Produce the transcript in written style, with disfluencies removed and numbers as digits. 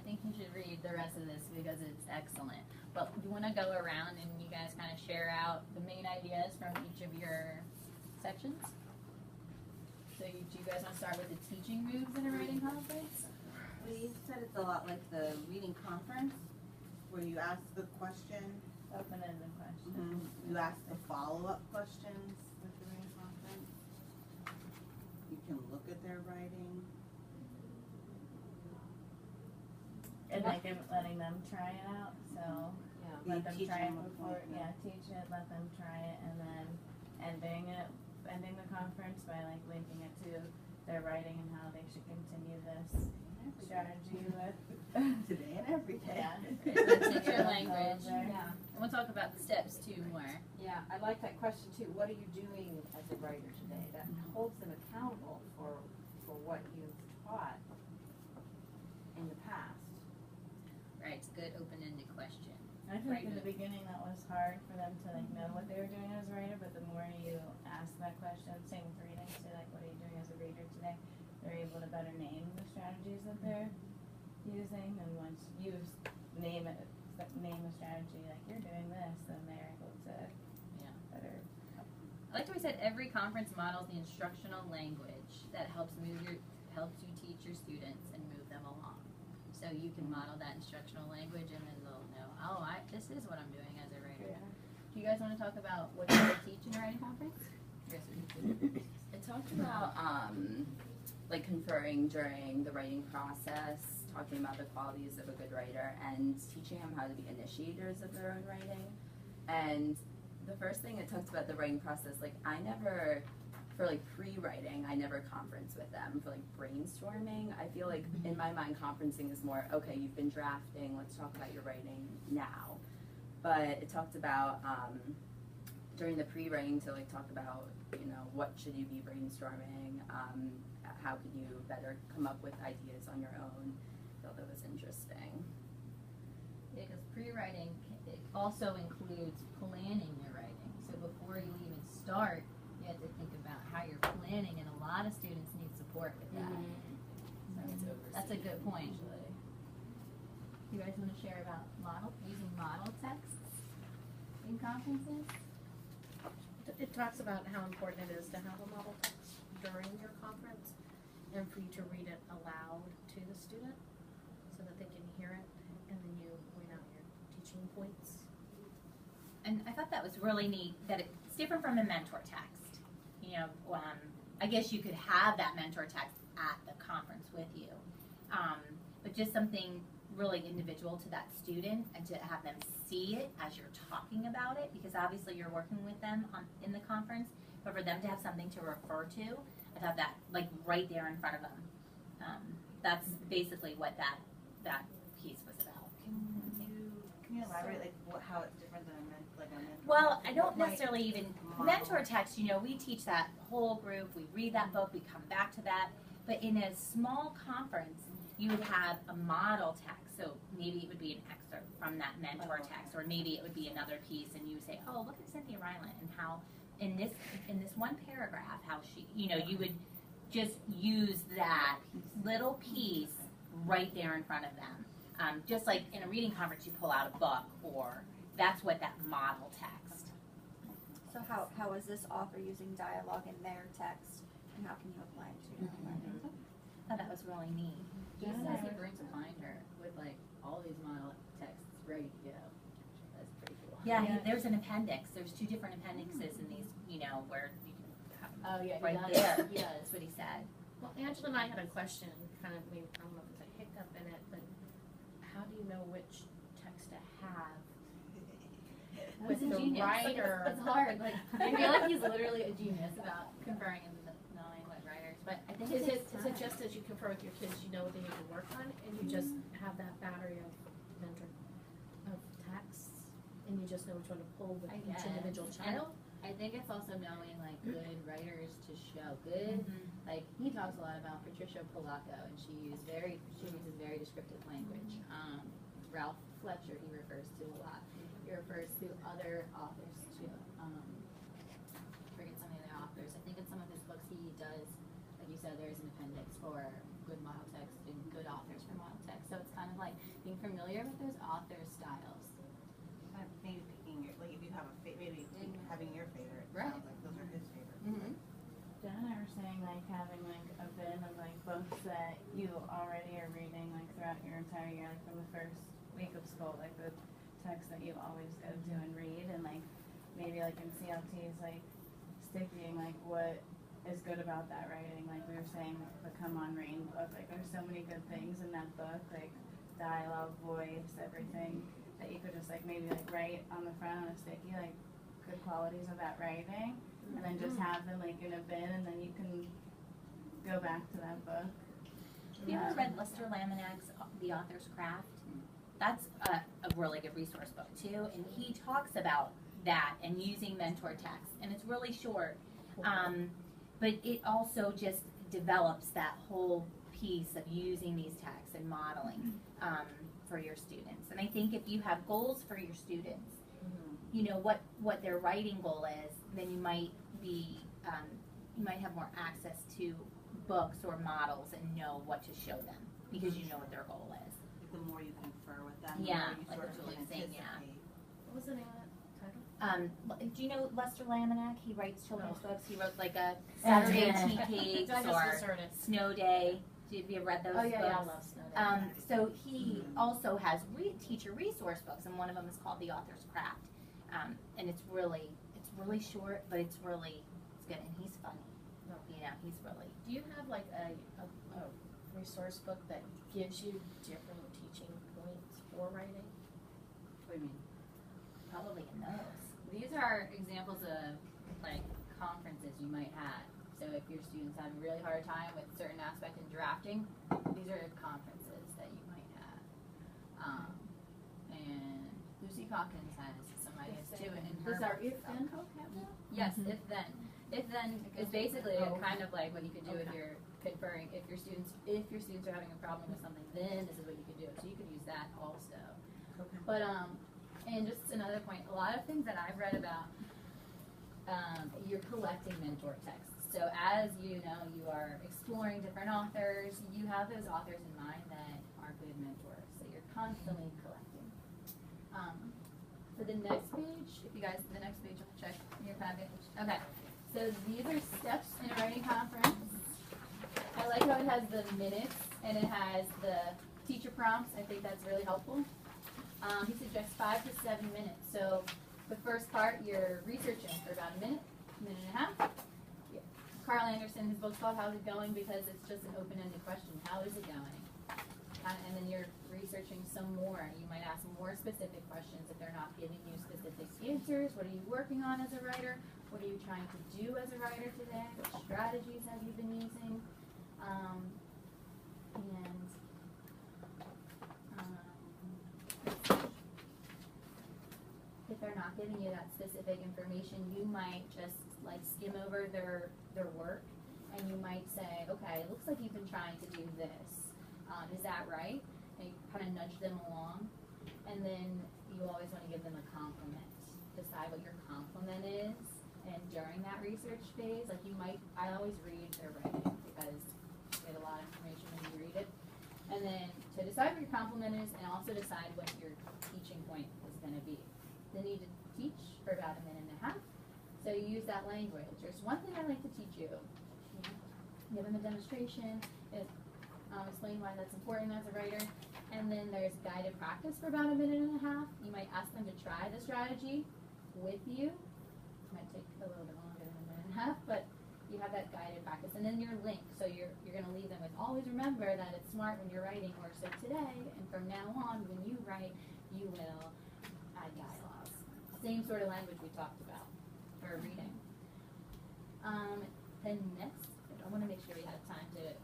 think you should read the rest of this because it's excellent. But you want to go around and you guys kind of share out the main ideas from each of your sections? So do you guys want to start with the teaching moves in a writing conference? We said it's a lot like the reading conference, where you ask the question, Open-ended question. you ask the follow-up questions with the reading conference. You can look at their writing. And like letting them try it out, so let them try it before, teach it, let them try it, and then ending the conference by like linking it to their writing and how they should continue this strategy with Today and every day. Teach your language. Yeah. And we'll talk about the steps too more. Yeah, I like that question too. What are you doing as a writer today? That holds them accountable for what you've taught in the past. Right, it's a good open-ended question. I feel like in the beginning that was hard for them to like know what they were doing as a writer, but the more you ask that question, same with reading, say like, what are you doing as a reader today? They're able to better name the strategies that they're using, and once you name a strategy like you're doing this, then they're able to better. I like what we said. Every conference models the instructional language that helps you teach your students and move them along. So you can model that instructional language, and then they'll know, oh, this is what I'm doing as a writer. Yeah. Do you guys want to talk about what you teach in a writing conference? Yes, it talked about like conferring during the writing process, talking about the qualities of a good writer, and teaching them how to be initiators of their own writing. And the first thing it talks about the writing process, like for like pre-writing, I never conference with them. For like brainstorming, I feel like in my mind conferencing is more, okay, you've been drafting, let's talk about your writing now. But it talked about during the pre-writing to like talk about, what should you be brainstorming, how could you better come up with ideas on your own. I thought that was interesting. Yeah, because pre-writing also includes planning your writing. So before you even start, you have to think about how you're planning, and a lot of students need support with that. So that's a good point. You guys want to share about using model texts in conferences? It talks about how important it is to have a model text during your conference and for you to read it aloud to the student so that they can hear it, and then you point out your teaching points. And I thought that was really neat, that it's different from a mentor text. I guess you could have that mentor text at the conference with you, but just something really individual to that student, and to have them see it as you're talking about it, because obviously you're working with them in the conference, but for them to have something to refer to, I thought that like right there in front of them. That's basically what that piece was about. Can you elaborate how it's different than a mentor? Well, I don't necessarily even mentor text. We teach that whole group. We read that book. We come back to that. But in a small conference, you would have a model text. So maybe it would be an excerpt from that mentor text, or maybe it would be another piece, and you would say, "Oh, look at Cynthia Ryland and how in this one paragraph, how she, you would just use that little piece right there in front of them. Just like in a reading conference, you pull out a book, or that's what that model text. So how is this author using dialogue in their text, and how can you apply it to your own writing? Oh, that was really neat. He says he brings a binder with all these model texts ready to go. That's pretty cool. Yeah, there's an appendix. There's 2 different appendixes in these, where you can have right there. Yeah, that's what he said. Well, Angela and I had a question, kind of, I don't know if it's a hiccup in it, but how do you know which text to have with the writer? It's hard. I feel like he's literally a genius about conferring and knowing what writers. But I think is it just as you confer with your kids, you know what they need to work on, and you just have that battery of texts, and you just know which one to pull with each individual child? I think it's also knowing good writers to show. Good, he talks a lot about Patricia Polacco, and she uses very descriptive language. Ralph Fletcher, he refers to a lot. He refers to other authors too. Forget some of the authors. I think in some of his books he does, like you said, there's an appendix for good model text and good authors for model text. So it's kind of like familiar with those author styles. Maybe picking your, like if you have a maybe having your favorite. Right. Sounds like those are his favorites. Mm-hmm. Jen and I were saying like having like a bin of like books that you already are reading like throughout your entire year, like from the first week of school, like the text that you always go to and read, and like maybe like in CLTs like sticking like what is good about that writing. Like we were saying, the Come On Rain book, like there's so many good things in that book, like dialogue, voice, everything, that you could just like maybe like write on the front on a sticky like good qualities of that writing, and then just have them like in a bin, and then you can go back to that book. Have you ever read Lester Laminak's The Author's Craft? That's a really good resource book too, and he talks about that and using mentor text, and it's really short, but it also just develops that whole piece of using these texts and modeling for your students. And I think if you have goals for your students, you know what their writing goal is, then you might be you might have more access to books or models and know what to show them because you know what their goal is. The more you confer with them, Yeah, the more you like sort what of Julie's can saying, yeah. anticipate. What was the name of that title? Do you know Lester Laminack? He writes children's No. books. He wrote like a Saturday Yeah. Tea Cakes I just or misheard it. Snow Day. Have you ever read those Oh yeah, books? yeah, I love Snow Day. So he also has teacher resource books, and one of them is called The Author's Craft, and it's really short, but it's good, and he's funny. You know, he's really. Do you have like a resource book that gives you different teaching points for writing? What do you mean? Probably in those. These are examples of like conferences you might have. So if your students have a really hard time with a certain aspect in drafting, these are conferences that you might have. And Lucy Calkins has some ideas too in her. Is our work. if then vocabulary? Yes, if then. If then is basically kind of like what you could do if Okay. you're conferring. If your students are having a problem with something, then this is what you could do. So you could use that also. Okay. But and just another point, a lot of things that I've read about, you're collecting mentor texts. So as you know, you are exploring different authors. You have those authors in mind that are good mentors. So you're constantly collecting. For the next page, if you guys, the next page, I'll check your package. Okay. So these are steps in a writing conference. I like how it has the minutes and it has the teacher prompts. I think that's really helpful. He suggests 5 to 7 minutes. So the first part, you're researching for about a minute and a half. Yeah. Carl Anderson, his book's called How's It Going? Because it's just an open-ended question. How is it going? And then you're researching some more. You might ask more specific questions if they're not giving you specific answers. What are you working on as a writer? What are you trying to do as a writer today? What strategies have you been using? If they're not giving you that specific information, you might just like skim over their work, and you might say, okay, it looks like you've been trying to do this. Is that right? And you kind of nudge them along, and then you always want to give them a compliment. Decide what your compliment is, and during that research phase, like I always read their writing because you get a lot of information when you read it. And then to decide what your compliment is, and also decide what your teaching point is going to be. They need to teach for about a minute and a half, so you use that language. There's one thing I like to teach you. Give them a demonstration. Explain why that's important as a writer. And then there's guided practice for about a minute and a half. You might ask them to try the strategy with you. It might take a little bit longer than a minute and a half, but you have that guided practice. And then your link. So you're going to leave them with, always remember that it's smart when you're writing, or so today, and from now on, when you write, you will add dialogues. Same sort of language we talked about for reading. Then next, I want to make sure we have time to watch